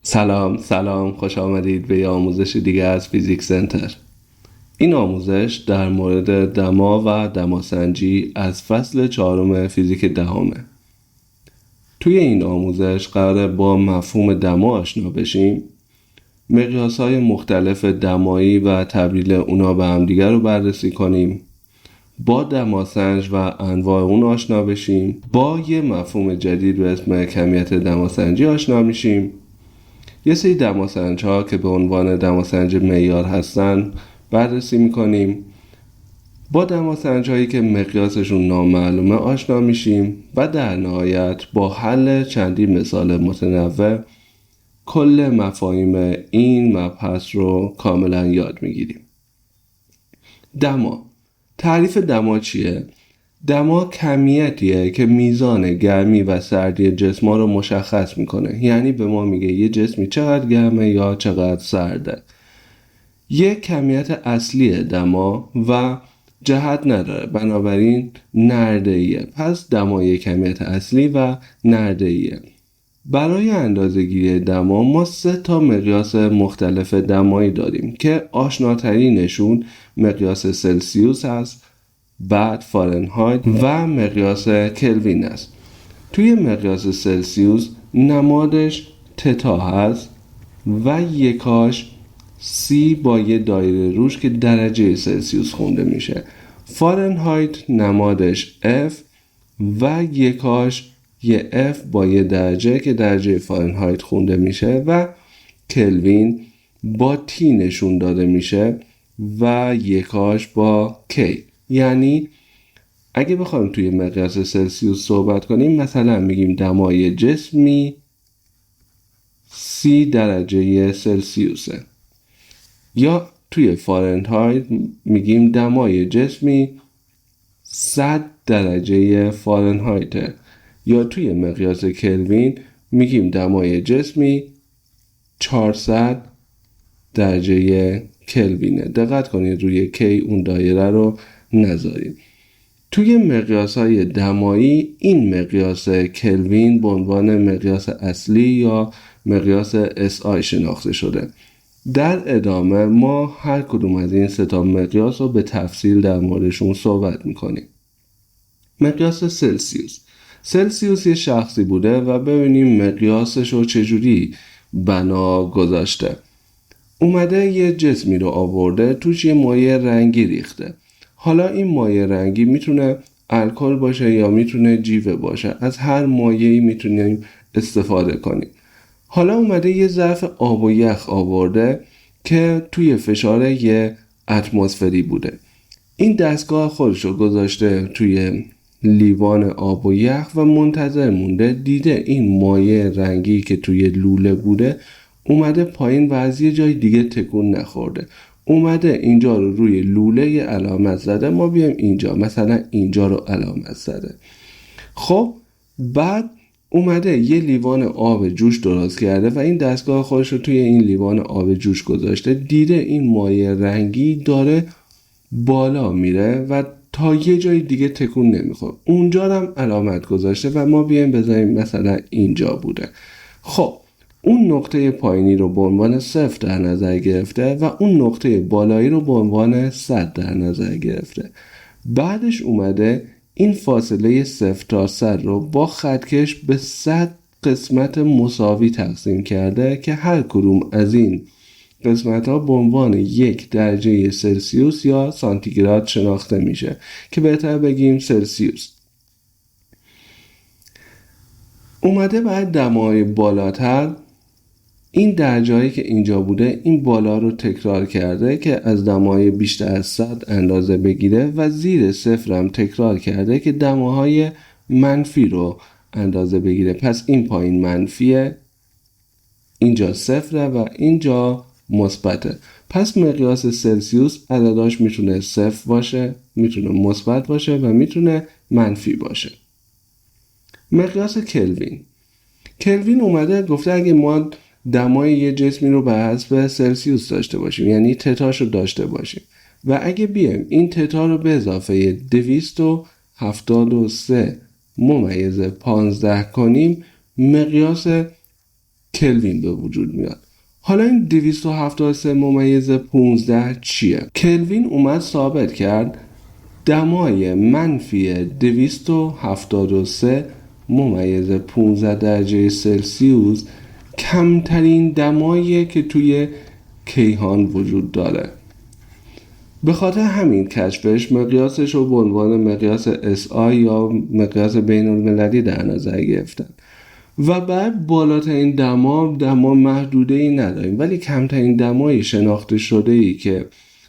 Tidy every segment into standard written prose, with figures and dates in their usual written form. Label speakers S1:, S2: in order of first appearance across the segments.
S1: سلام خوش آمدید به یه آموزش دیگه از فیزیک سنتر. این آموزش در مورد دما و دماسنجی از فصل 4 فیزیک دهمه. توی این آموزش قراره با مفهوم دما آشنا بشیم، مقیاس‌های مختلف دمایی و تبدیل اونا به همدیگر رو بررسی کنیم، با دماسنج و انواع اون آشنا بشیم، با یه مفهوم جدید به اسم کمیت دماسنجی آشنا میشیم، یه سری دماسنج ها که به عنوان دماسنج معیار هستن بررسی میکنیم، با دماسنج هایی که مقیاسشون نامعلومه آشنا میشیم و در نهایت با حل چندین مثال متنوع کل مفاهیم این مبحث رو کاملا یاد میگیریم. دما. تعریف دما چیه؟ دما کمیتیه که میزان گرمی و سردی جسما رو مشخص میکنه. یعنی به ما میگه یه جسمی چقدر گرمه یا چقدر سرده. یه کمیت اصلی دما و جهت نداره، بنابراین نرده‌ایه. پس دما یه کمیت اصلی و نرده‌ایه. برای اندازه‌گیری دما ما 3 مقیاس مختلف دمایی داریم که آشناترینشون مقیاس سلسیوس هست، بعد فارنهایت و مقیاس کلوین است. توی مقیاس سلسیوس نمادش تتا هست و یکاش سی با یه دایره روش که درجه سلسیوس خونده میشه. فارنهایت نمادش F و یکاش یه F با یه درجه که درجه فارنهایت خونده میشه و کلوین با T نشون داده میشه و یکاش با K. یعنی اگه بخوایم توی مقیاس سلسیوس صحبت کنیم، مثلا میگیم دمای جسمی 30 درجه سلسیوسه، یا توی فارنهایت میگیم دمای جسمی 100 درجه فارنهایته، یا توی مقیاس کلوین میگیم دمای جسمی 400 درجه کلوینه. دقت کنید روی کی اون دایره رو نذارید. توی مقیاس‌های دمایی این مقیاس کلوین به عنوان مقیاس اصلی یا مقیاس SI شناخته شده. در ادامه ما هر کدوم از این 3 مقیاس رو به تفصیل در موردشون صحبت میکنیم. مقیاس سلسیوس یه شخصی بوده و ببینیم مقیاسش رو چجوری بنا گذاشته. اومده یه جسمی رو آورده، توش یه مایع رنگی ریخته. حالا این مایع رنگی میتونه الکل باشه یا میتونه جیوه باشه. از هر مایعی میتونیم استفاده کنیم. حالا اومده یه ظرف آب و یخ آورده که توی فشار یه اتمسفری بوده. این دستگاه خودش رو گذاشته توی لیوان آب و یخ و منتظر مونده. دیده این مایع رنگی که توی لوله بوده اومده پایین و از یه جای دیگه تکون نخورده. اومده اینجا رو روی لوله یه علامت زده. ما بیایم اینجا، مثلا اینجا رو علامت زده. خب بعد اومده یه لیوان آب جوش درست کرده و این دستگاه خودش رو توی این لیوان آب جوش گذاشته. دیده این مایع رنگی داره بالا میره و تا یه جای دیگه تکون نمیخوره. اونجا هم علامت گذاشته و ما بیایم بذاریم مثلا اینجا بوده. خب اون نقطه پایینی رو به عنوان 0 در نظر گرفته و اون نقطه بالایی رو به عنوان 100 در نظر گرفته. بعدش اومده این فاصله 0 تا 100 رو با خطکش به 100 قسمت مساوی تقسیم کرده که هر کدوم از این قسمت ها به عنوان 1 درجه سلسیوس یا سانتیگراد شناخته میشه، که بهتر بگیم سلسیوس. اومده بعد دمای بالاتر این درجه‌ای که اینجا بوده این بالا رو تکرار کرده که از دمای بیشتر از 100 اندازه بگیره و زیر 0 هم تکرار کرده که دماهای منفی رو اندازه بگیره. پس این پایین منفیه، اینجا 0 و اینجا مثبته. پس مقیاس سلسیوس عدداش میتونه 0 باشه، میتونه مثبت باشه و میتونه منفی باشه. مقیاس کلوین اومده گفته اگه ما دمای یه جسمی رو به حسب سلسیوس داشته باشیم، یعنی تتاش رو داشته باشیم، و اگه بیایم این تتا رو به اضافه 273 ممیز 15 کنیم، مقیاس کلوین به وجود میاد. حالا این 273 ممیز 15 چیه؟ کلوین اومد ثابت کرد دمای منفی 273 ممیز 15 درجه سلسیوس کمترین دماییه که توی کیهان وجود داره. به خاطر همین کشفش مقیاسش رو به عنوان مقیاس SI یا مقیاس بین المللی در نظر گرفتن و بعد بالاترین دما محدوده‌ای نداریم، ولی کمترین دمای شناخته شده‌ای که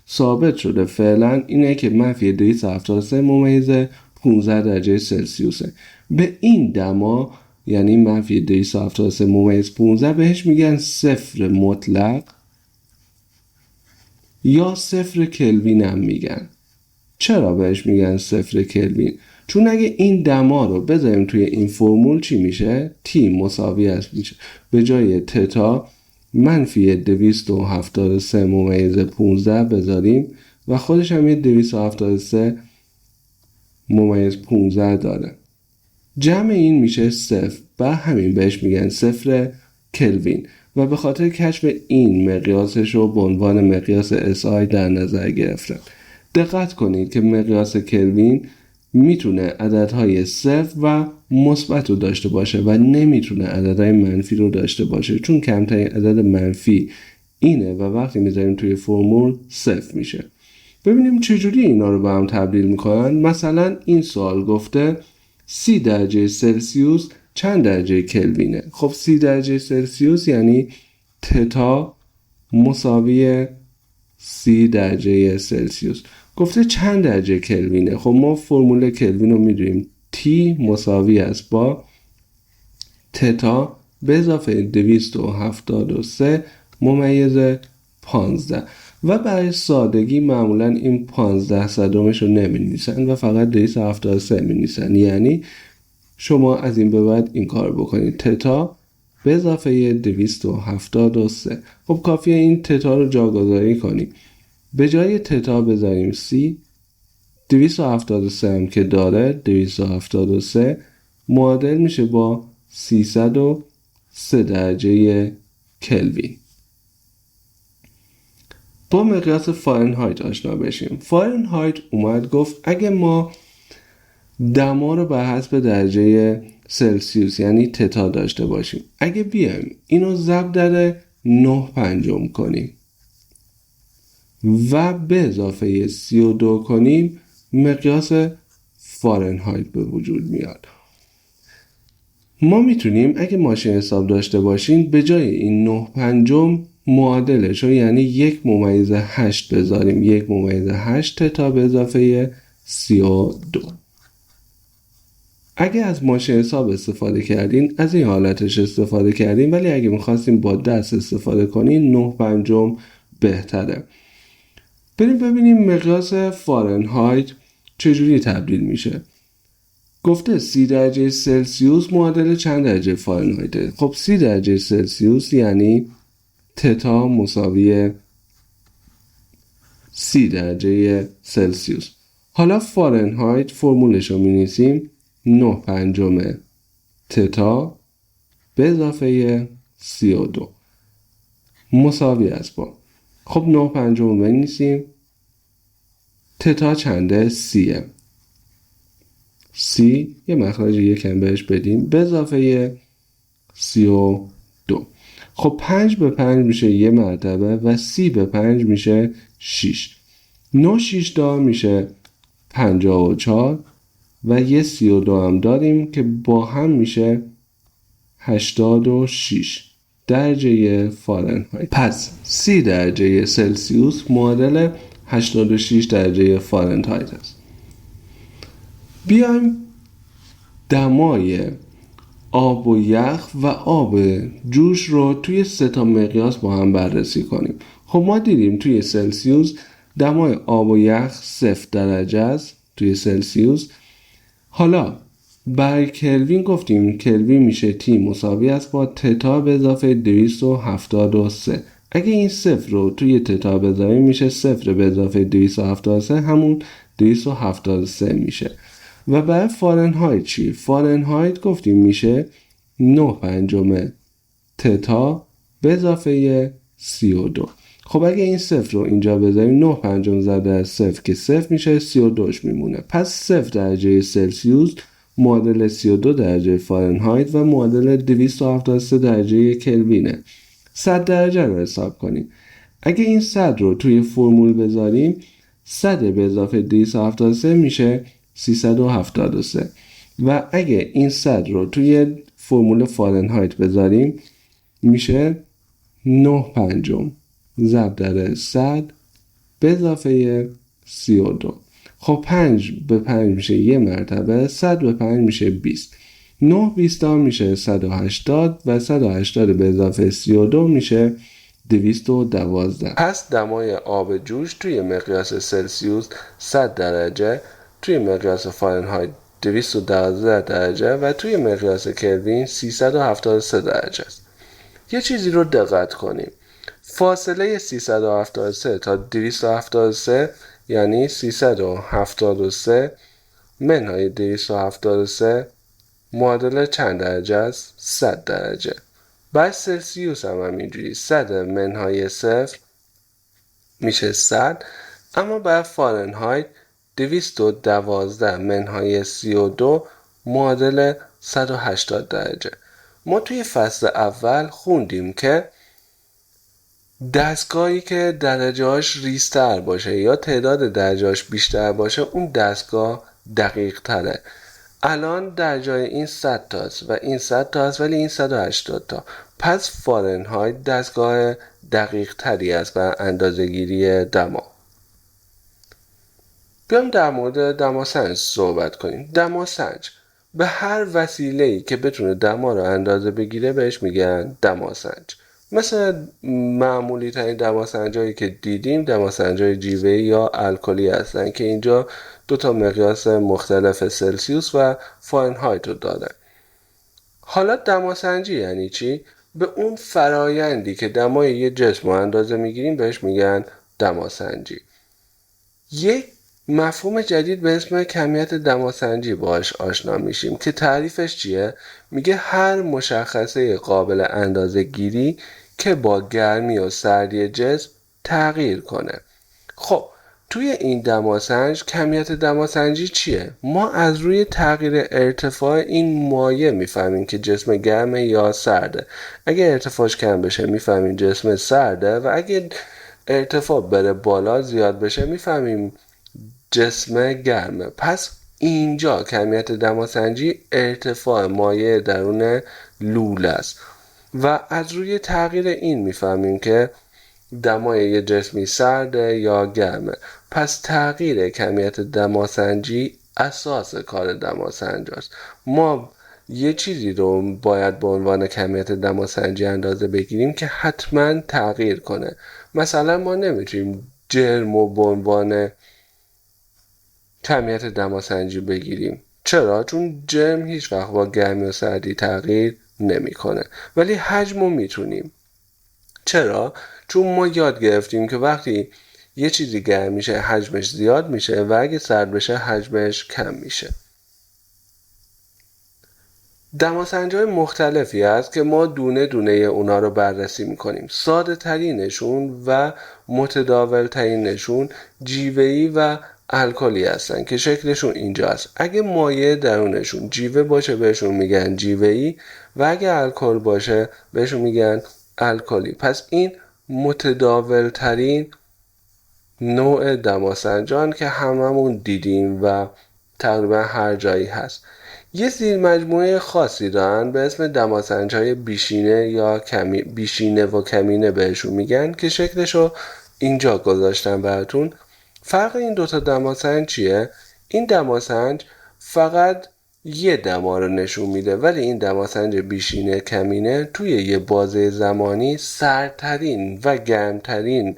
S1: ثابت شده فعلا اینه که منفی 273 ممیز 15 درجه سلسیوسه. به این دما یعنی منفی 273 ممیز 15 بهش میگن صفر مطلق یا صفر کلوین هم میگن. چرا بهش میگن صفر کلوین؟ چون اگه این دما رو بذاریم توی این فرمول چی میشه؟ تی مساوی است میشه به جای تتا منفی 273 ممیز 15 بذاریم و خودش هم یه 273 ممیز 15 داره. جمع این میشه صفر و همین بهش میگن صفر کلوین و به خاطر کشف این مقیاسش رو به عنوان مقیاس SI در نظر گرفتن. دقت کنید که مقیاس کلوین میتونه عددهای صفر و مثبت رو داشته باشه و نمیتونه عددهای منفی رو داشته باشه، چون کمترین عدد منفی اینه و وقتی میذاریم توی فرمول صفر میشه. ببینیم چجوری اینا رو به هم تبدیل میکنن. مثلا این سوال گفته 30 درجه سلسیوس چند درجه کلوینه؟ خب 30 درجه سلسیوس یعنی تتا مساوی 30 درجه سلسیوس. گفته چند درجه کلوینه؟ خب ما فرمول کلوین رو میدونیم T مساوی است با تتا به اضافه 273 ممیز 15 و برای سادگی معمولا این 15 صدمش رو نمی نویسن و فقط 273 می نویسن. یعنی شما از این به بعد این کار بکنید تتا به اضافه 273. خب کافیه این تتا رو جاگذاری کنیم. به جای تتا بذاریم سی، 273 هم که داره 273 معادل میشه با 303 درجه کلوین. با مقیاس فارنهایت آشنا بشیم. فارنهایت اومد گفت اگه ما دما رو بر حسب درجه سلسیوس یعنی تتا داشته باشیم، اگه بیایم اینو ضرب در 9/5 کنیم و به اضافه 32 کنیم مقیاس فارنهایت به وجود میاد. ما میتونیم اگه ماشین حساب داشته باشیم به جای این 9/5 معادلش رو یعنی 1/8 بذاریم، 1/8 تتا به اضافه 32. اگه از ماشین حساب استفاده کردین از این حالتش استفاده کردین، ولی اگه میخواستیم با دست استفاده کنین 9/5 بهتره. بریم ببینیم مقیاس فارنهایت چجوری تبدیل میشه. گفته 30 درجه سلسیوس معادل چند درجه فارنهایته؟ خب 30 درجه سلسیوس یعنی تتا مساوی 30 درجه سلسیوس. حالا فارنهایت فرمولش رو می‌نویسیم 9/5 تتا به اضافه 32 مساوی است با، خب 9/5 بنویسیم، تتا چنده؟ 30. 30 یه مخرج یکم بهش بدیم به اضافه 32. خب 5 به 5 میشه یه مرتبه و 30 به 5 میشه 6. 9 6 تا میشه 54 و یه 32 هم داریم که با هم میشه 86 درجه فارنهایت. پس 30 درجه سلسیوس معادل 86 درجه فارنهایت است. بیایم دمای آب و یخ و آب جوش رو توی 3 مقیاس با هم بررسی کنیم. خب ما دیدیم توی سلسیوس دمای آب و یخ 0 درجه است توی سلسیوس. حالا برای کلوین گفتیم کلوین میشه تی مساوی است با تتا به اضافه 273. اگه این 0 رو توی تتا بذاریم میشه 0 به اضافه 273 همون 273 میشه. و برای فارنهایت چی؟ فارنهایت گفتیم میشه 9/5 تتا به اضافه 32. خب اگه این صفر رو اینجا بذاریم 9 پنجم ضرب در صفر که صفر میشه 32 میمونه. پس 0 درجه سلسیوس معادل 32 درجه فارنهایت و معادل 273 درجه کلوینه. 100 درجه رو حساب کنیم. اگه این 100 رو توی فرمول بذاریم 100 به اضافه 273 میشه 373 و اگه این 100 رو توی فرمول فارنهایت بذاریم میشه 9 پنجم ضرب در 100 به اضافه 32. خب 5 به 5 میشه یه مرتبه، 100 به 5 میشه 20. 9 بیستا میشه 180 و 180 به اضافه 32 میشه 212. پس دمای آب جوش توی مقیاس سلسیوس 100 درجه، توی مقیاس فارنهایت 212 درجه و توی مقیاس کلوین 373 درجه است. یه چیزی رو دقت کنیم. فاصله 373 تا 273 یعنی 373 منهای 273 معادل چند درجه است؟ 100 درجه. بعد سلسیوس هم همینجوری 100 منهای 0 میشه 100، اما بعد فارنهایت 212 منهای 32 معادل 180 درجه. ما توی فصل اول خوندیم که دستگاهی که درجه‌اش ریزتر باشه یا تعداد درجه‌اش بیشتر باشه اون دستگاه دقیق تره. الان در جای این 100 تاست و این 100 تاست ولی این 180 تا. پس فارنهایت دستگاه دقیق تری است برای اندازه‌گیری دما. بیام در مورد دماسنج صحبت کنیم. دماسنج به هر وسیله‌ای که بتونه دما رو اندازه بگیره بهش میگن دماسنج. مثل معمولی ترین دماسنجایی که دیدیم دماسنجای جیوه‌ای یا الکلی هستن که اینجا دو تا مقیاس مختلف سلسیوس و فارنهایت رو دارن. حالا دماسنجی یعنی چی؟ به اون فرایندی که دمای یه جسم رو اندازه میگیریم بهش میگن دماسنجی. یک مفهوم جدید به اسم کمیت دماسنجی باهاش آشنا میشیم که تعریفش چیه؟ میگه هر مشخصه قابل اندازه گیری که با گرمی و سردی جسم تغییر کنه. خب توی این دماسنج کمیت دماسنجی چیه؟ ما از روی تغییر ارتفاع این مایع میفهمیم که جسم گرمه یا سرده. اگه ارتفاعش کم بشه میفهمیم جسم سرده و اگه ارتفاع بره بالا زیاد بشه میفهمیم جسم گرمه. پس اینجا کمیت دماسنجی ارتفاع مایع درون لوله است و از روی تغییر این میفهمیم که دمای یه جسمی سرده یا گرمه. پس تغییر کمیت دماسنجی اساس کار دماسنج است. ما یه چیزی رو باید به عنوان کمیت دماسنجی اندازه بگیریم که حتما تغییر کنه. مثلا ما نمیتونیم جرم رو به عنوان کمیت دماسنجی بگیریم. چرا؟ چون جرم هیچ وقت با گرمی و سردی تغییر نمیکنه. ولی حجم رو میتونیم. چرا؟ چون ما یاد گرفتیم که وقتی یه چیزی گرم میشه حجمش زیاد میشه و اگه سرد بشه حجمش کم میشه. دماسنج‌های مختلفی هست که ما دونه دونه اونا رو بررسی میکنیم. ساده ترینشون و متداول ترینشون جیوه‌ای و الکلی هستن که شکلشون اینجاست. اگه مایع درونشون جیوه باشه بهشون میگن جیوه‌ای و اگه الکل باشه بهشون میگن الکلی. پس این متداول ترین نوع دماسنجان که هممون دیدیم و تقریبا هر جایی هست. یه زیر مجموعه خاصی دارن به اسم دماسنج‌های بیشینه یا بیشینه و کمینه بهشون میگن که شکلشو اینجا گذاشتم براتون. فرق این دوتا دماسنج چیه؟ این دماسنج فقط یه دما رو نشون میده ولی این دماسنج بیشینه کمینه توی یه بازه زمانی سردترین و گرمترین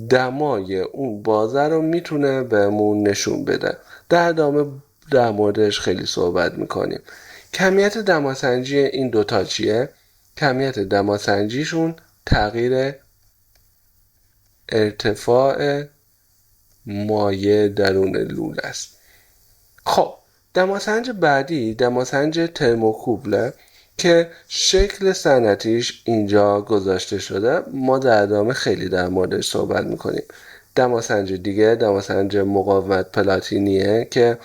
S1: دمای اون بازه رو میتونه بهمون نشون بده. در ادامه در موردش خیلی صحبت میکنیم. کمیت دماسنجی این دوتا چیه؟ کمیت دماسنجیشون تغییر ارتفاع مایع درون لوله است. خب دماسنج بعدی دماسنج ترموکوبله که شکل صنعتیش اینجا گذاشته شده. ما در ادامه خیلی در موردش صحبت میکنیم. دماسنج دیگه دماسنج مقاومت پلاتینیه که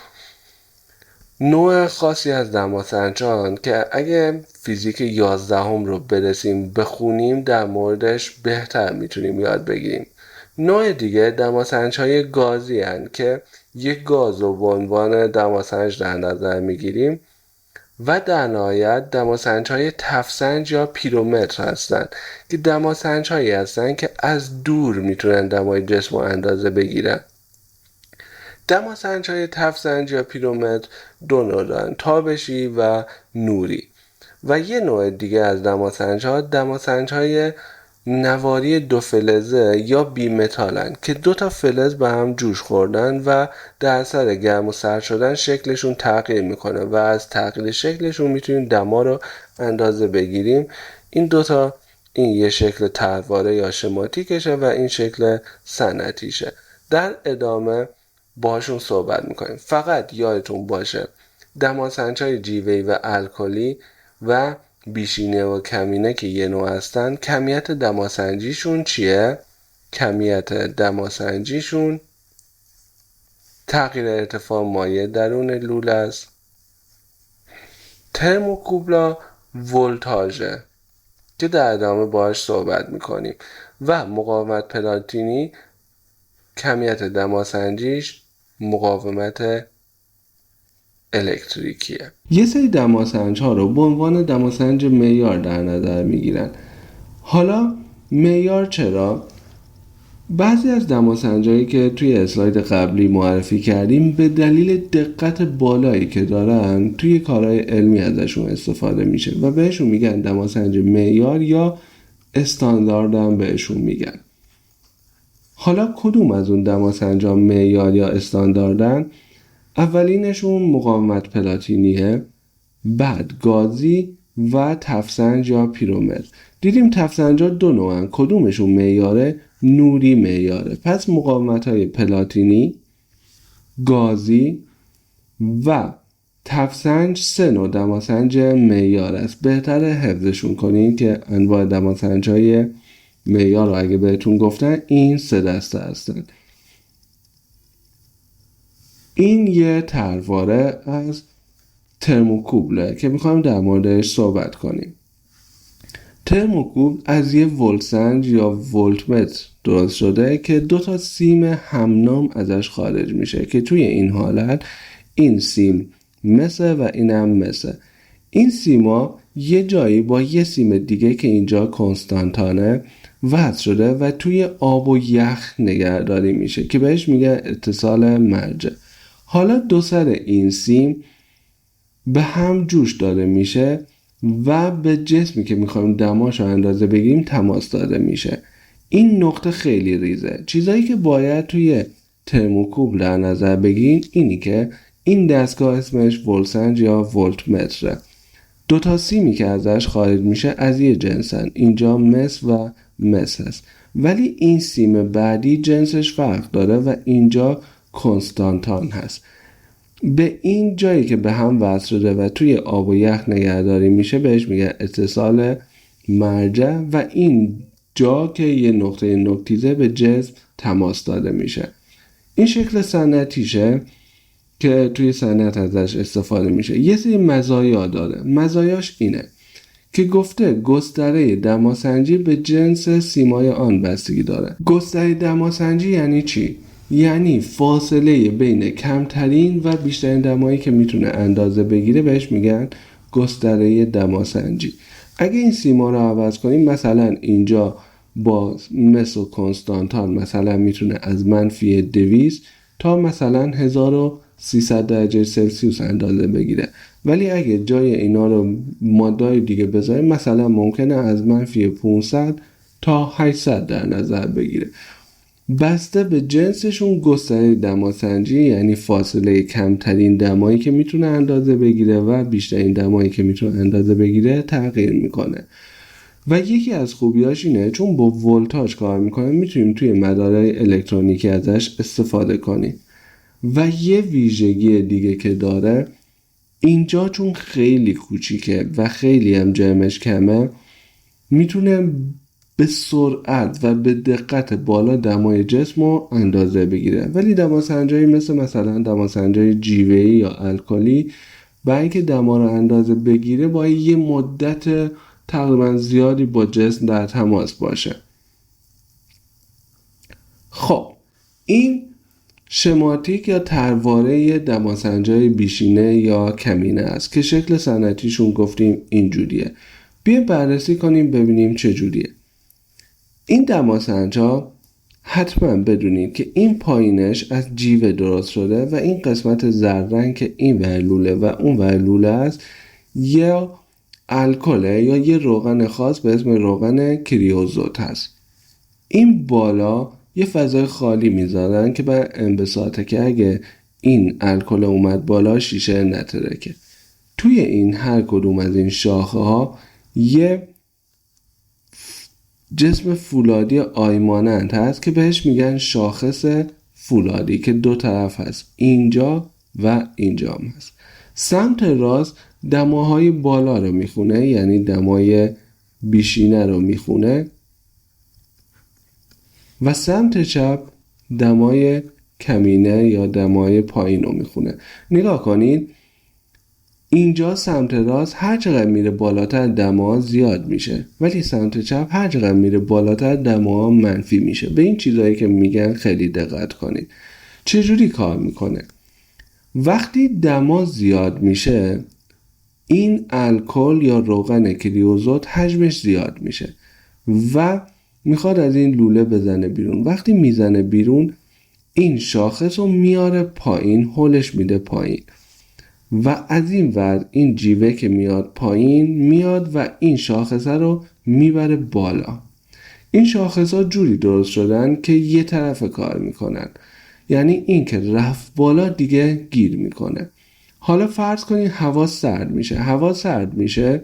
S1: نوع خاصی از دماسنجان که اگه فیزیک 11 رو برسیم بخونیم در موردش بهتر میتونیم یاد بگیریم. نوع دیگه دماسنج های گازی هستند که یک گاز رو به عنوان دماسنج در نظر میگیریم و در نهایت دماسنج های تفسنج یا پیرومتر هستند که دماسنج هایی هستند که از دور میتونن دمای جسم رو اندازه بگیرن. دماسنج های تفسنج یا پیرومتر دو نوع دارن، تابشی و نوری. و یه نوع دیگه از دماسنج های نواری دو فلزه یا بی متالن که دو تا فلز به هم جوش خوردن و در اثر گرم و سرد شدن شکلشون تغییر میکنه و از تغییر شکلشون میتونیم دما رو اندازه بگیریم. این دوتا، این یه شکل طرحواره یا شماتیکشه و این شکل صنعتیشه. در ادامه باشون صحبت میکنیم. فقط یادتون باشه دماسنج‌های جیوه‌ای و الکلی و بیشینه و کمینه که یه نوع هستن، کمیت دماسنجیشون چیه؟ کمیت دماسنجیشون تغییر ارتفاع مایع درون لوله است. ترموکوبلا ولتاژه که در ادامه باهاش صحبت میکنیم و مقاومت پلاتینی کمیت دماسنجیش مقاومت الکتریکیه. یه سری دماسنج ها رو به عنوان دماسنج معیار در نظر میگیرن. حالا معیار چرا؟ بعضی از دماسنجایی که توی اسلاید قبلی معرفی کردیم به دلیل دقت بالایی که دارن توی کارهای علمی ازشون استفاده میشه و بهشون میگن دماسنج معیار یا استاندارد هم بهشون میگن. حالا کدوم از اون دماسنج‌ها معیار یا استانداردن؟ اولینشون مقاومت پلاتینیه، بعد گازی و تفسنج یا پیرومتر. دیدیم تفسنج‌ها دو نوعن، کدومشون معیاره؟ نوری معیاره. پس مقاومت‌های پلاتینی، گازی و تفسنج سه نوع دماسنج معیار است. بهتره حفظشون کنین که انواع دماسنج‌های معیار رو اگه بهتون گفتن این سه دسته هستن. این یه طرحواره از ترموکوبله که میخوایم در موردش صحبت کنیم. ترموکوبل از یه ولتسنج یا ولتمتر درست شده که دو تا سیم همنام ازش خارج میشه که توی این حالت این سیم مسه و اینم مسه. این سیما یه جایی با یه سیم دیگه که اینجا کنستانتانه وصل شده و توی آب و یخ نگهداری میشه که بهش میگه اتصال مرجع. حالا دو سر این سیم به هم جوش داده میشه و به جسمی که میخوایم دماش رو اندازه بگیریم تماس داده میشه. این نقطه خیلی ریزه. چیزایی که باید توی ترموکوبل در نظر بگیرین اینی که این دستگاه اسمش ولتسنج یا ولتمتره. دو تا سیمی که ازش خارج میشه از یه جنسن، اینجا مس و مس هست، ولی این سیم بعدی جنسش فرق داره و اینجا کنستانتان هست. به این جایی که به هم وصل شده و توی آب و یخ نگهداری میشه بهش میگن اتصال مرجع و این جا که یه نقطه نوک‌تیزه به جسم تماس داده میشه. این شکل صنعتیشه که توی صنعت ازش استفاده میشه. یه سری مزایا داره. مزایاش اینه که گفته گستره دماسنجی به جنس سیمای آن بستگی داره. گستره دماسنجی یعنی چی؟ یعنی فاصله بین کمترین و بیشترین دمایی که میتونه اندازه بگیره بهش میگن گستره دماسنجی. اگه این سیما رو عوض کنیم، مثلا اینجا با مس و کنستانتان مثلا میتونه از -200 تا مثلا 1300 درجه سلسیوس اندازه بگیره، ولی اگه جای اینا رو ماده‌های دیگه بذاریم مثلا ممکنه از -500 تا 800 در نظر بگیره. بسته به جنسشون گستره دماسنجی یعنی فاصله کمترین دمایی که میتونه اندازه بگیره و بیشترین دمایی که میتونه اندازه بگیره تغییر میکنه. و یکی از خوبیاش اینه چون با ولتاژ کار میکنه میتونیم توی مدارهای الکترونیکی ازش استفاده کنیم. و یه ویژگی دیگه که داره اینجا چون خیلی کوچیکه و خیلی هم جرمش کمه، میتونه به سرعت و به دقت بالا دمای جسم رو اندازه بگیره. ولی دماسنجایی مثلا دماسنجای جیوه‌ای یا الکلی، برای اینکه دما رو اندازه بگیره باید یه مدت تقریبا زیادی با جسم در تماس باشه. خب این شماتیک یا ترواره دماسنجای بیشینه یا کمینه است که شکل صنعتیشون گفتیم اینجوریه. بیایم بررسی کنیم ببینیم چجوریه. این دماسنجا حتما بدونید که این پایینش از جیوه درست شده و این قسمت زرد که این ورلوله و اون ورلوله است یا الکله یا یه روغن خاص به اسم روغن کریوزوت هست. این بالا یه فضای خالی میذارن که برای انبساطه که اگه این الکل اومد بالا شیشه نترکه. توی این هر کدوم از این شاخه ها یه جسم فولادی آیمانند هست که بهش میگن شاخص فولادی که دو طرف هست، اینجا و اینجا هم هست. سمت راست دماهای بالا رو میخونه، یعنی دمای بیشینه رو میخونه و سمت چپ دمای کمینه یا دمای پایین رو میخونه. نگاه کنید اینجا سمت راست هر چقدر میره بالاتر دما زیاد میشه، ولی سمت چپ هر چقدر میره بالاتر دما منفی میشه. به این چیزایی که میگن خیلی دقت کنید. چجوری کار میکنه؟ وقتی دما زیاد میشه این الکل یا روغن کریوزوت حجمش زیاد میشه و میخواد از این لوله بزنه بیرون. وقتی میزنه بیرون این شاخص رو میاره پایین، هولش میده پایین و از این ور این جیوه که میاد پایین میاد و این شاخصه رو میبره بالا. این شاخص ها جوری درست شدن که یه طرف کار میکنن، یعنی این که رفت بالا دیگه گیر میکنه. حالا فرض کنید هوا سرد میشه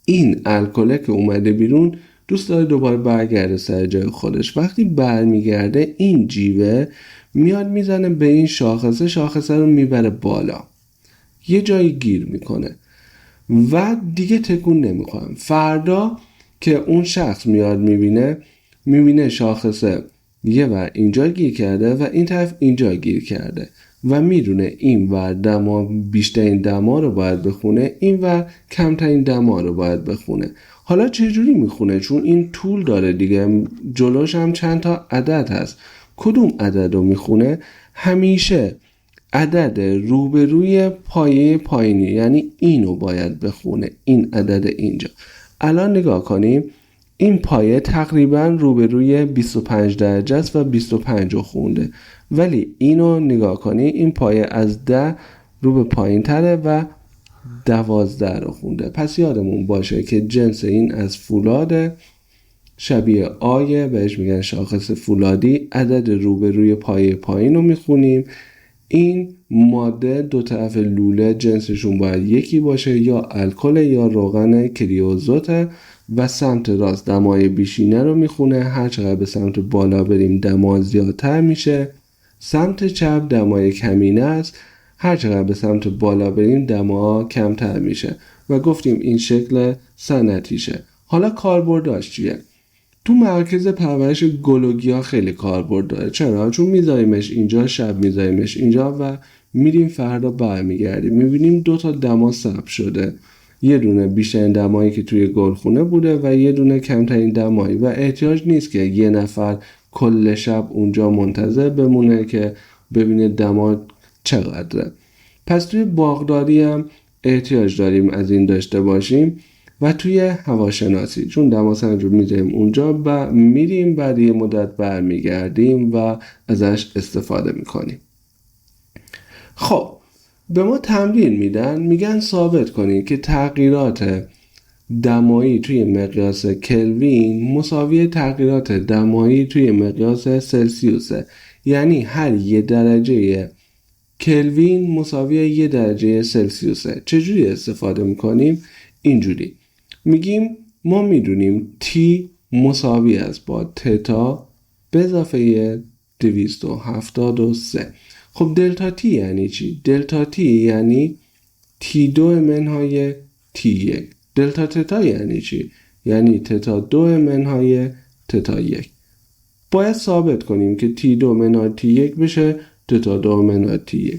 S1: این الکل که اومده بیرون دوست داره دوباره برگرده سر جای خودش. وقتی برمیگرده این جیوه میاد میزنه به این شاخصه رو میبره بالا، یه جایی گیر میکنه و دیگه تکون نمیخوره. فردا که اون شخص میاد میبینه شاخصه یه ور اینجا گیر کرده و این طرف اینجا گیر کرده و میدونه این ور دما بیشترین دما رو باید بخونه، این ور کمترین دما رو باید بخونه. حالا چجوری میخونه؟ چون این طول داره دیگه، جلوش هم چند تا عدد هست. کدوم عدد رو میخونه؟ همیشه عدد روبروی پایه پایینی، یعنی اینو باید بخونه، این عدد اینجا. الان نگاه کنیم این پایه تقریبا روبروی 25 درجه است و 25 رو خونده، ولی اینو نگاه کنی این پایه از 10 رو به پایین تره و 12 رو خونده. پس یادمون باشه که جنس این از فولاد شبیه آیه، بهش میگن شاخص فولادی. عدد روبروی پایه پایین رو میخونیم. این ماده دو طرف لوله جنسشون باید یکی باشه، یا الکل یا روغن کریوزوت و سمت راست دمای بیشینه رو میخونه. هر چقدر به سمت بالا بریم دما زیادتر میشه. سمت چپ دمای کمینه است، هر چقدر به سمت بالا بریم دما کمتر میشه و گفتیم این شکل صنعتیشه. حالا کاربرداش چیه؟ تو مرکز پرورش گل و گیاه خیلی کاربرد داره. چرا؟ چون میذاریمش اینجا، شب میذاریمش اینجا و میریم فردا برمیگردیم میبینیم 2 تا دما ثبت شده، یه دونه بیشترین دمایی که توی گلخونه بوده و یه دونه کمترین دمایی و احتیاج نیست که یه نفر کل شب اونجا منتظر بمونه که ببینه دما چقدره. پس توی باغداری هم احتیاج داریم از این داشته باشیم و توی هواشناسی چون دماسنج رو میذاریم اونجا و میریم بعد یه مدت برمیگردیم و ازش استفاده میکنیم. خب به ما تمرین میدن، میگن ثابت کنید که تغییرات دمایی توی مقیاس کلوین مساوی تغییرات دمایی توی مقیاس سلسیوسه، یعنی هر 1 درجه کلوین مساوی 1 درجه سلسیوسه. چجوری استفاده میکنیم؟ اینجوری میگیم ما میدونیم T مساوی است با تتا به اضافه 273. خب دلتا T یعنی چی؟ دلتا T یعنی T2 منهای T1. دلتا تتا یعنی چی؟ یعنی تتا 2 منهای تتا 1. باید ثابت کنیم که T2 منهای T1 بشه تتا 2 منهای T1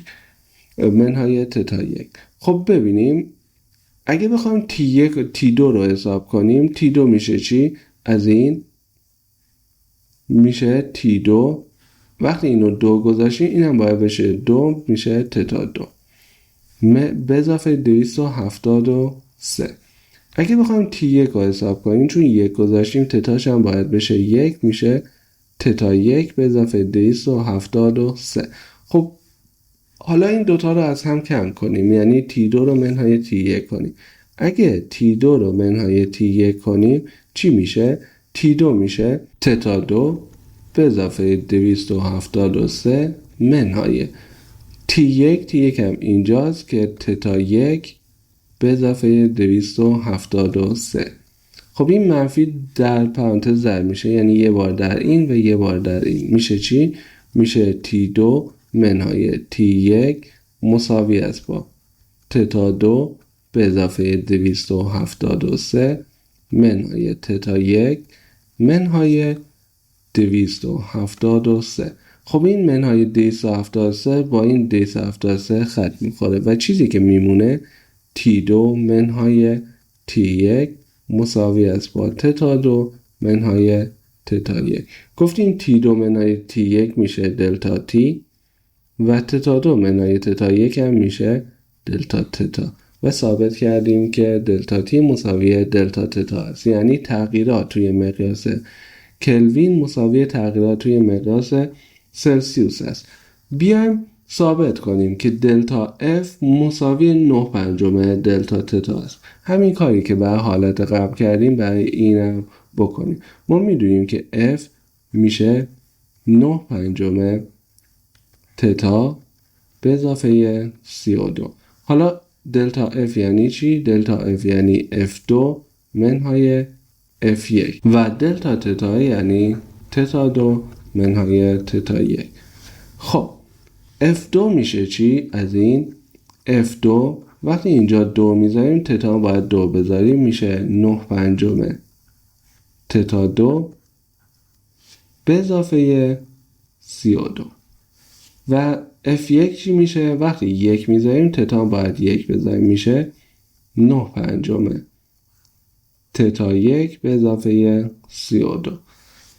S1: منهای تتا 1. خب ببینیم اگه بخوایم T1 و T2 رو حساب کنیم، T2 میشه چی؟ از این میشه T2. وقتی اینو 2 گذاشتیم اینم باید بشه 2 میشه تتا 2 به اضافه 273. اگه بخوایم T1 رو حساب کنیم، چون 1 گذاشتیم تتاش هم باید بشه 1 میشه تتا 1 به اضافه 273. خب حالا این دوتا رو از هم کم کنیم، یعنی T2 رو منهای T1 کنیم. اگه T2 رو منهای T1 کنیم چی میشه؟ T2 میشه تتا 2 به اضافه 273 منهای T1 هم اینجاست که تتا 1 به اضافه 273. خب این منفی در پرانتز ضرب میشه، یعنی یه بار در این و یه بار در این. میشه چی؟ میشه T2 منهای T1 مساوی است با تتا 2 به اضافه 273 منهای تتا 1 منهای 273. خب این منهای 273 با این 273 خط میخوره و چیزی که میمونه T2 منهای T1 مساوی است با تتا 2 منهای تتا 1. گفتیم T2 منهای T1 میشه دلتا T و تتا 2 منهای تتا 1 هم میشه دلتا تتا و ثابت کردیم که دلتا T مساوی دلتا تتا است، یعنی تغییرات توی مقیاس کلوین مساوی تغییرات توی مقیاس سلسیوس است. بیایم ثابت کنیم که دلتا F مساوی 9 پنجم دلتا تتا است. همین کاری که برای حالت قبل کردیم برای اینم بکنیم. ما میدونیم که F میشه 9 پنجم تتا به اضافه 32. حالا دلتا F یعنی چی؟ دلتا F یعنی F2 منهای F1 و دلتا تتا یعنی تتا 2 منهای تتا 1. خب F2 میشه چی؟ از این F2 وقتی اینجا 2 میذاریم تتا باید 2 بذاریم، میشه 9 پنجم تتا 2 به اضافه 32. و F1 چی میشه؟ وقتی 1 میذاریم تتا باید 1 بذاریم، میشه 9 پنجم تتا 1 به اضافه 32.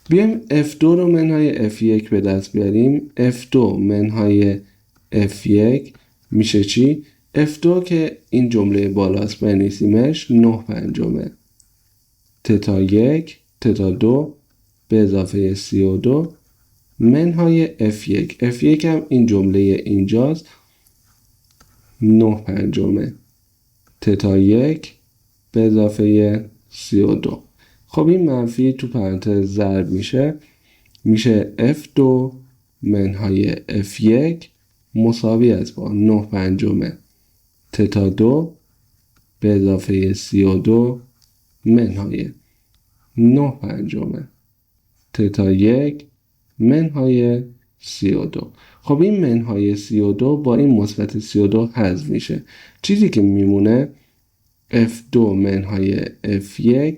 S1: بیایم F2 رو منهای F1 به دست بیاریم. F2 منهای F1 میشه چی؟ F2 که این جمله بالاست بنویسیمش 9 پنجم تتا 1 تتا 2 به اضافه 32 منهای F1. F1 هم این جمله اینجاست 9 پنجم تتا 1 به اضافه 32. خب این منفی تو پرانتز ضرب میشه F2 منهای F1 مساوی است با 9 پنجم تتا 2 به اضافه 32 منهای 9 پنجم تتا 1 منهای 32. خب این منهای 32 با این مثبت 32 حذف میشه. چیزی که میمونه F2 منهای F1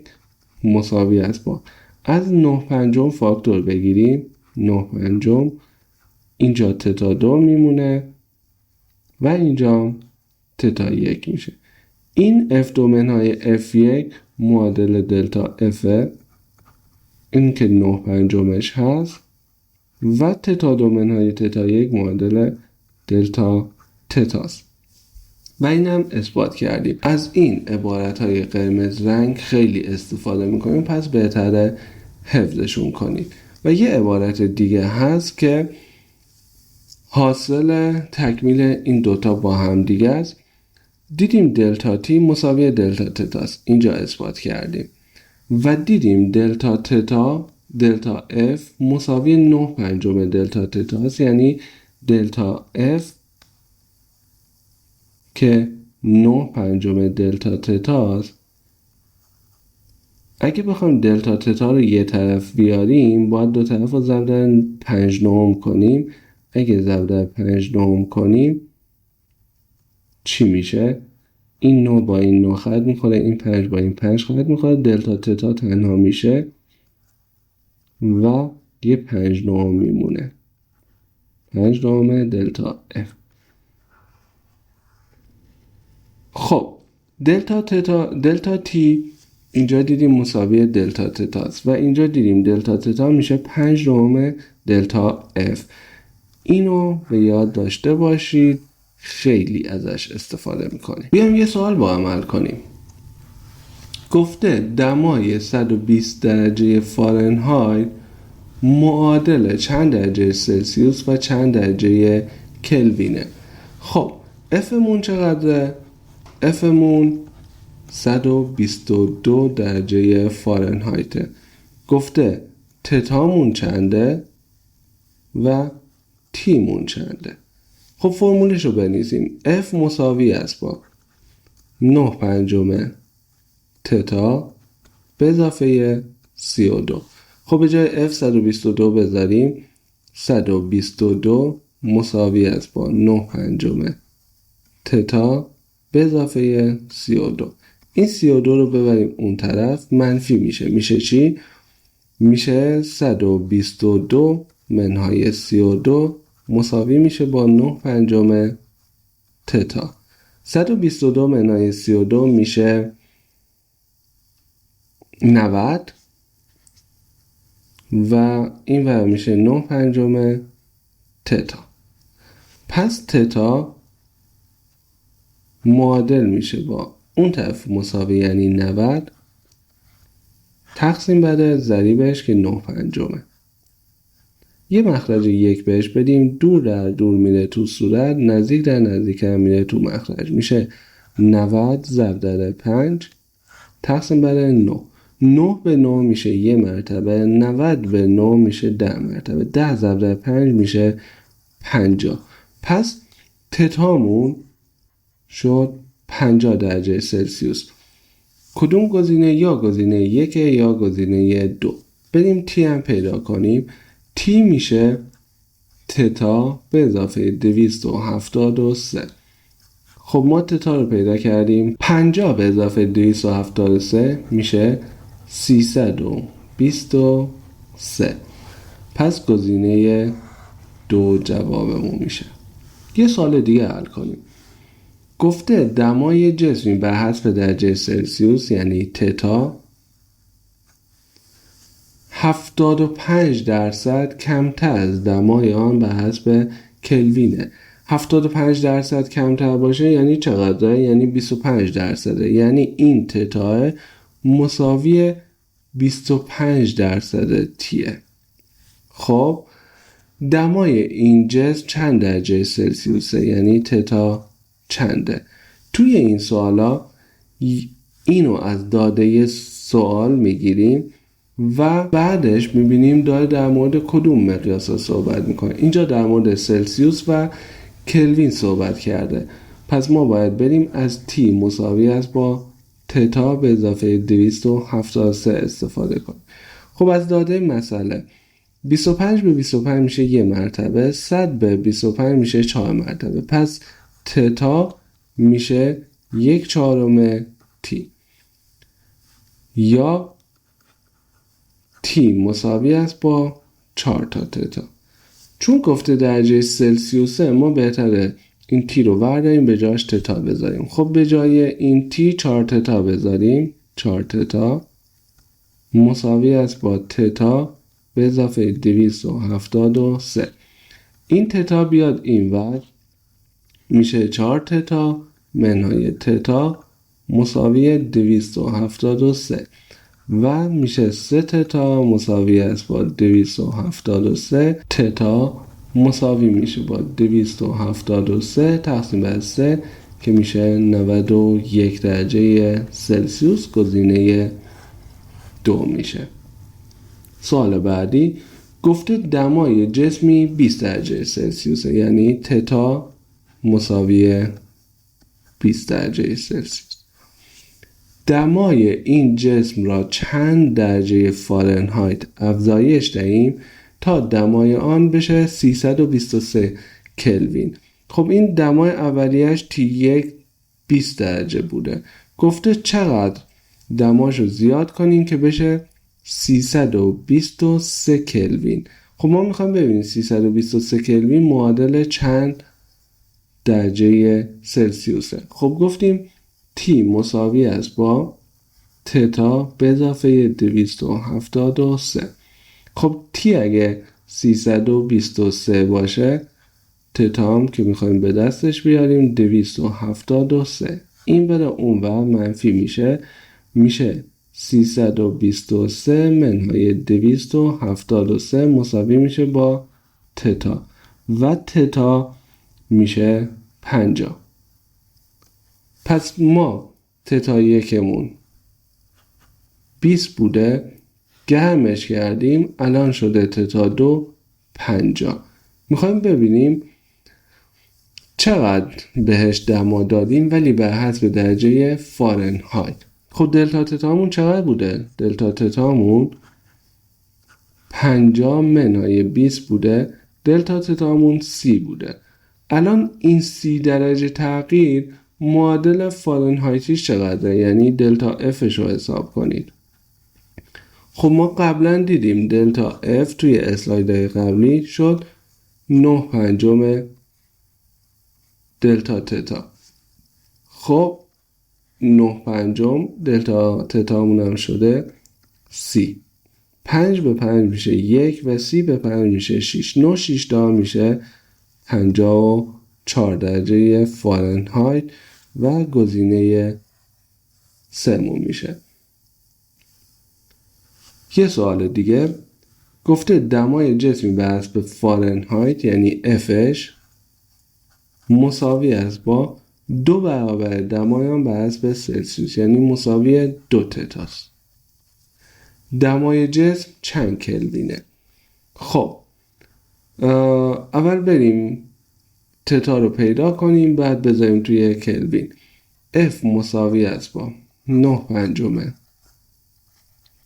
S1: مساوی است با از 9 پنجم فاکتور بگیریم 9 پنجم اینجا تتا 2 میمونه و اینجا تتا 1 میشه. این F2 منهای F1 معادل دلتا F این که 9 پنجمش هست و تتا 2 منهای تتا 1 معادل دلتا تتاست و اینم اثبات کردیم. از این عبارت‌های قرمز رنگ خیلی استفاده میکنیم، پس بهتره حفظشون کنید. و یه عبارت دیگه هست که حاصل تکمیل این دوتا با هم دیگه است. دیدیم دلتا تی مساوی دلتا تتا است، اینجا اثبات کردیم. و دیدیم دلتا تتا دلتا اف مساوی 9 پنجم دلتا تتا است، یعنی دلتا اف که 9 پنجم دلتا تتا است. اگه بخوایم دلتا تتا رو یه طرف بیاریم باید دو طرف رو ضرب در 5 نهم کنیم. اگه ضرب در 5 نهم کنیم چی میشه؟ این 9 با این 9 خط میخوره، این 5 با این 5 خط میخوره، دلتا تتا تنها میشه و یه 5 نهم میمونه، 5 نهم دلتا اف. خب دلتا تی اینجا دیدیم مساوی دلتا تتا است و اینجا دیدیم دلتا تتا میشه 5 نهم دلتا اف. اینو به یاد داشته باشید، خیلی ازش استفاده میکنیم. بیایم یه سوال با هم حل کنیم. گفته دمای 120 درجه فارنهایت معادل چند درجه سلسیوس و چند درجه کلوینه. خب افمون چقدره؟ افمون 122 درجه فارنهایته. گفته تتامون چنده و تیمون چنده. خب فرمولش رو بنویسیم. F مساوی است با 9 پنجم تتا به اضافه 32. خب به جای F 122 بذاریم 122 مساوی است با 9 پنجم تتا به اضافه 32. این 32 رو ببریم اون طرف منفی میشه چی؟ میشه 122 منهای 32 مساوی میشه با 9 پنجم تتا. 122 منهای 32 میشه 90 و این ور میشه 9 پنجم تتا. پس تتا معادل میشه با اون طرف مساوی یعنی 90 تقسیم بر ضریبش که 9 پنجمه. یه مخرج 1 بهش بدیم، دور در دور میره تو صورت، نزدیک در نزدیک هم میره تو مخرج، میشه 90 ضرب در 5 تقسیم بر 9. 9 به 9 میشه یه مرتبه، 90 به 9 میشه 10 مرتبه، 10 ضرب در 5 میشه 50. پس تتامون شد 50 درجه سلسیوس. کدوم گزینه؟ یا گزینه 1 یا گزینه 2. بریم تی هم پیدا کنیم. تی میشه تتا به اضافه 273. خب ما تتا رو پیدا کردیم. 50 به اضافه 273 میشه 323. پس گزینه 2 جوابمون میشه. یه سوال دیگه حل کنیم. گفته دمای جسمی بر حسب درجه سلسیوس یعنی تتا 75% کمتر از دمای آن بر حسب کلوینه. 75% کمتر باشه یعنی چقدره؟ یعنی 25%. یعنی این تتا مساوی 25% تیه. خب دمای این جسم چند درجه سلسیوسه؟ یعنی تتا چنده؟ توی این سوالا اینو از داده سوال میگیریم و بعدش میبینیم داره در مورد کدوم مقیاس صحبت میکنه. اینجا در مورد سلسیوس و کلوین صحبت کرده. پس ما باید بریم از تی مساوی است با تتا به اضافه 273 استفاده کنیم. خب از داده مسئله 25 به 25 میشه یه مرتبه، 100 به 25 میشه 4 مرتبه. پس تتا میشه 1/4 تی یا تی مساوی است با 4 تا تتا. چون گفته درجه سلسیوسه ما بهتره این تی رو برداریم به جاش تتا بذاریم. خب به جای این تی 4 تتا بذاریم. 4 تتا مساوی است با تتا به اضافه 273. این تتا بیاد این ور میشه 4 تتا منهای تتا مساوی 273 و میشه 3 تتا مساوی است با 273. تتا مساوی میشه با 273 تقسیم بر 3 که میشه 91 درجه سلسیوس. گزینه 2 میشه. سوال بعدی گفته دمای جسمی 20 درجه سلسیوسه یعنی تتا مساوی 20 درجه سلسیوس. دمای این جسم را چند درجه فارنهایت افزایش دهیم تا دمای آن بشه 323 کلوین. خب این دمای اولیش T1 20 درجه بوده. گفته چقدر دماشو زیاد کنیم که بشه 323 کلوین. خب ما میخوایم ببینیم 323 کلوین معادل چند درجه سلسیوسه. خب گفتیم T مساوی است با تتا به اضافه 273. خب T اگه 323 باشه، تتا هم که میخوایم به دستش بیاریم 273. این بره اون و منفی میشه 323 منهای 273 مساوی میشه با تتا و تتا میشه 50. پس ما تتا یکمون 20 بوده، گرمش کردیم، الان شده تتا 2 50. میخوایم ببینیم چقدر بهش دما دادیم ولی بر حسب درجه فارنهایت. خب دلتا تتامون چقدر بوده؟ دلتا تتامون 50 منهای 20 بوده، دلتا تتامون 30 بوده. الان این 30 درجه تغییر معادل فارنهایتیش چقدره؟ یعنی دلتا افش رو حساب کنید. خب ما قبلا دیدیم دلتا اف توی اسلایدهای قبلی شد 9 پنجم دلتا تتا. خب 9 پنجم دلتا تتامون هم شده 30. 5 به 5 میشه 1 و 30 به 5 میشه 6. 9 6 تا میشه 54 درجه فارنهایت و گزینه سمون میشه. یه سوال دیگه گفته دمای جسمی بر حسب فارنهایت یعنی افش مساوی است با 2 برابر دمای آن بر حسب سلسیوس یعنی مساوی 2 تتاست. دمای جسم چند کلوینه؟ خب اول بریم تتا رو پیدا کنیم، بعد بذاریم توی کلوین. F مساوی است با 9 پنجم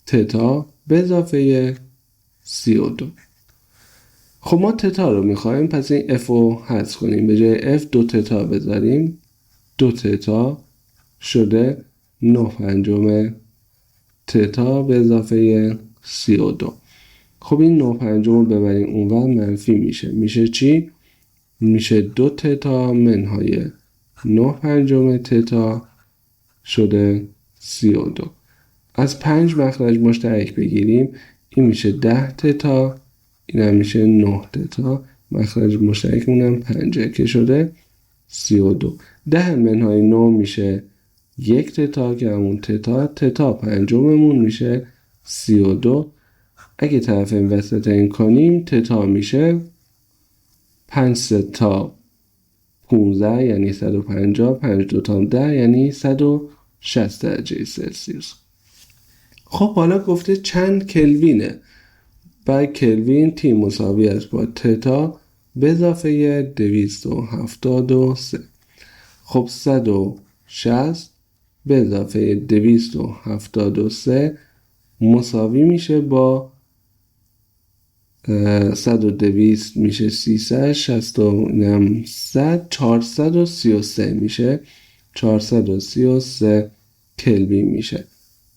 S1: تتا به اضافه 32. خب ما تتا رو میخوایم، پس این F رو حذف کنیم، به جای F 2 تتا بذاریم. 2 تتا شده 9 پنجم تتا به اضافه 32. خب این 9 پنجم رو ببریم اونور منفی میشه چی؟ میشه 2 تتا منهای 9 پنجم تتا شده 32. از 5 مخرج مشترک بگیریم، این میشه 10 تتا، این هم میشه 9 تتا، مخرج مشترک مونم 5 که شده 32. 10 منهای 9 میشه 1 تتا که همون تتا پنجممون میشه 32. اگه طرف این وسط این کنیم تتا میشه 5 تا 15 یعنی 150، 5 2 تا 10 یعنی 160 درجه سلسیوس. خب حالا گفته چند کلوینه؟ برای کلوین تی مساوی است با تتا به اضافه 273. خب 160 به اضافه 273 مساوی میشه با 100 و 200 میشه 300، 60 و 100 433 میشه 433 کلوین میشه،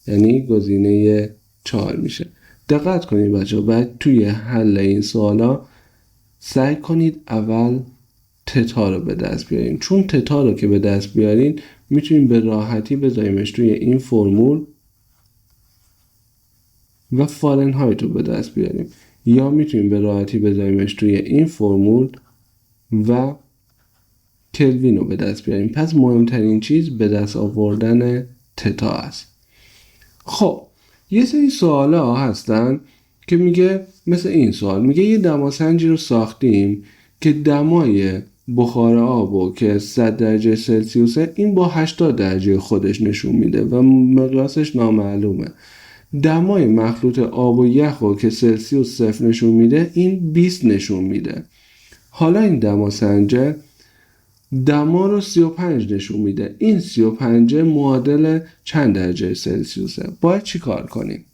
S1: یعنی گزینه 4 میشه. دقت کنید بچه ها، باید توی حل این سوالا سعی کنید اول تتا رو به دست بیارین، چون تتا رو که به دست بیارین میتونیم به راحتی بذاریمش توی این فرمول و فارنهایت رو به دست بیاریم، یا میتونیم به راحتی بذاریمش توی این فرمول و کلوین رو به دست بیاریم. پس مهمترین چیز به دست آوردن تتا است. خب یه سری سوال ها هستن که میگه، مثل این سوال میگه یه دماسنجی رو ساختیم که دمای بخار آبو که 100 درجه سلسیوسه این با 80 درجه خودش نشون میده و مقیاسش نامعلومه. دمای مخلوط آب و یخو که سلسیوس 0 نشون میده این 20 نشون میده. حالا این دماسنجه دما رو 35 نشون میده، این 35 معادل چند درجه سلسیوسه؟ باید چی کار کنیم؟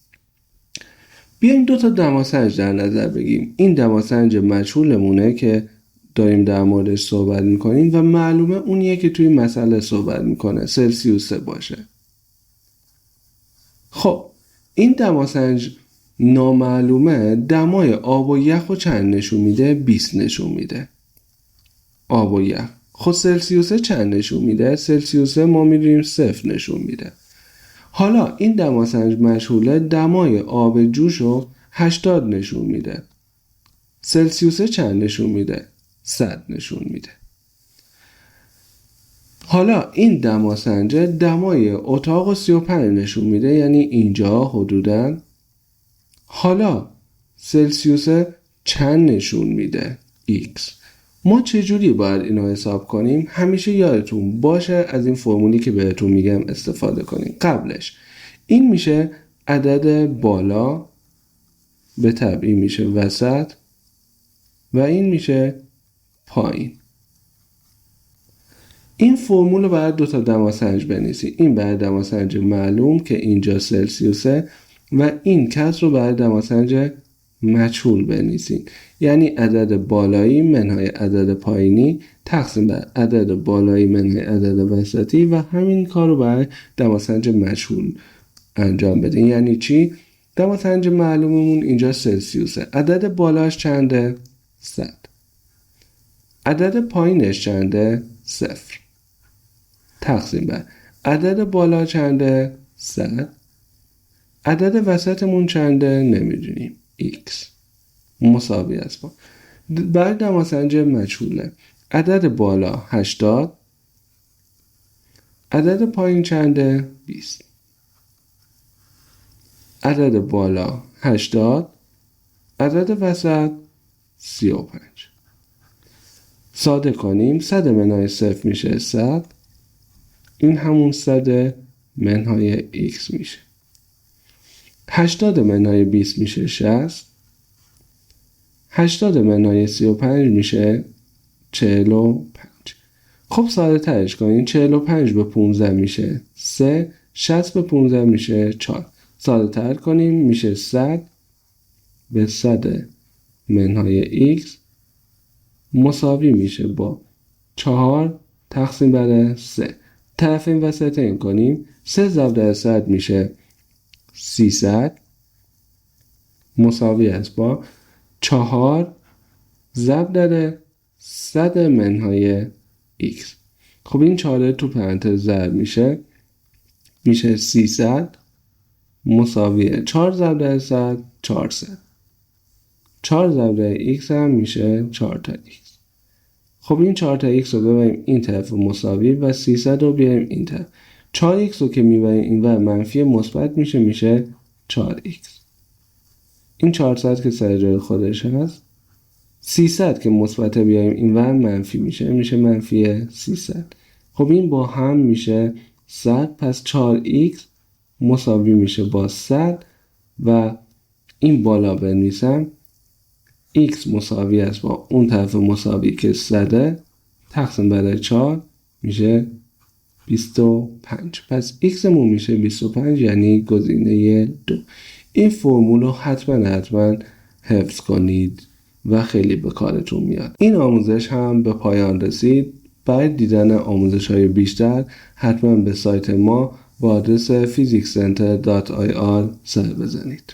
S1: بیایم 2 تا دماسنج در نظر بگیریم. این دماسنج مجهولمونه که داریم در موردش صحبت میکنیم و معلومه اونیه که توی مسئله صحبت میکنه سلسیوس باشه. خب این دماسنج نامعلومه دمای آب و یخ رو چند نشون میده؟ 20 نشون میده. آب و یخ. خب سلسیوس چند نشون میده؟ سلسیوس ما میدونیم 0 نشون میده. حالا این دماسنج مجهوله دمای آب جوش رو 80 نشون میده. سلسیوس چند نشون میده؟ 100 نشون میده. حالا این دماسنج دمای اتاق رو 35 نشون میده، یعنی اینجا حدوداً. حالا سلسیوس چند نشون میده؟ X. ما چجوری باید اینو حساب کنیم؟ همیشه یادتون باشه از این فرمولی که بهتون میگم استفاده کنیم. قبلش این میشه عدد بالا به تبعی میشه وسط و این میشه پایین. این فرمول رو باید دو تا دماسنج بنویسیم. این برای دماسنج معلوم که اینجا سلسیوسه و این کسر رو برای دماسنج مجهول بنویسیم. یعنی عدد بالایی منهای عدد پایینی تقسیم بر عدد بالایی منهای عدد وسطی و همین کار رو برای دماسنج مجهول انجام بدیم. یعنی چی؟ دماسنج معلوممون اینجا سلسیوسه. عدد بالاش چنده؟ 100. عدد پایینش چنده؟ 0. تقسیم بر عدد بالا چنده؟ 100. عدد وسطمون چنده؟ نمیدونیم. X مساوی است با برای دماسنج مجهوله. عدد بالا 80، عدد پایین چنده؟ 20. عدد بالا 80، عدد وسط 35. ساده کنیم 100 منهای 0 میشه 100. این همون 100 منهای X میشه. 80 منهای 20 میشه 60. 80 منهای 35 میشه 45. خب ساده ترش کنیم 45 به 15 میشه 3. 60 به 15 میشه 4. ساده تر کنیم میشه 100 به 100 منهای X مساوی میشه با 4 تقسیم بر 3. طرف این وسط این کنیم 3 ضرب در 100 میشه 300 مساوی است با 4 ضرب در 100 منهای X. خب این 4 تو پرانتز ضرب میشه 300 مساوی 4 ضرب در 100 400. 4 ضرب در X هم میشه 4 تا X. خب این 4 تا X رو ببریم این طرف مساوی و 300 رو بیاریم این طرف. 4X رو که میبریم این ور منفی مثبت میشه 4X. این 400 که سر جای خودش هست. 300 که مثبت بیاریم این ور منفی میشه منفی 300. خب این با هم میشه 100. پس 4X مساوی میشه با 100 و این بالا بنویسم X مساوی است با اون طرف مساوی که 100 تقسیم بر 4 میشه 25. پس X مون میشه 25 یعنی گزینه 2. این فرمول رو حتما حفظ کنید و خیلی به کارتون میاد. این آموزش هم به پایان رسید. برای دیدن آموزش‌های بیشتر حتما به سایت ما با آدرس physicscenter.ir سر بزنید.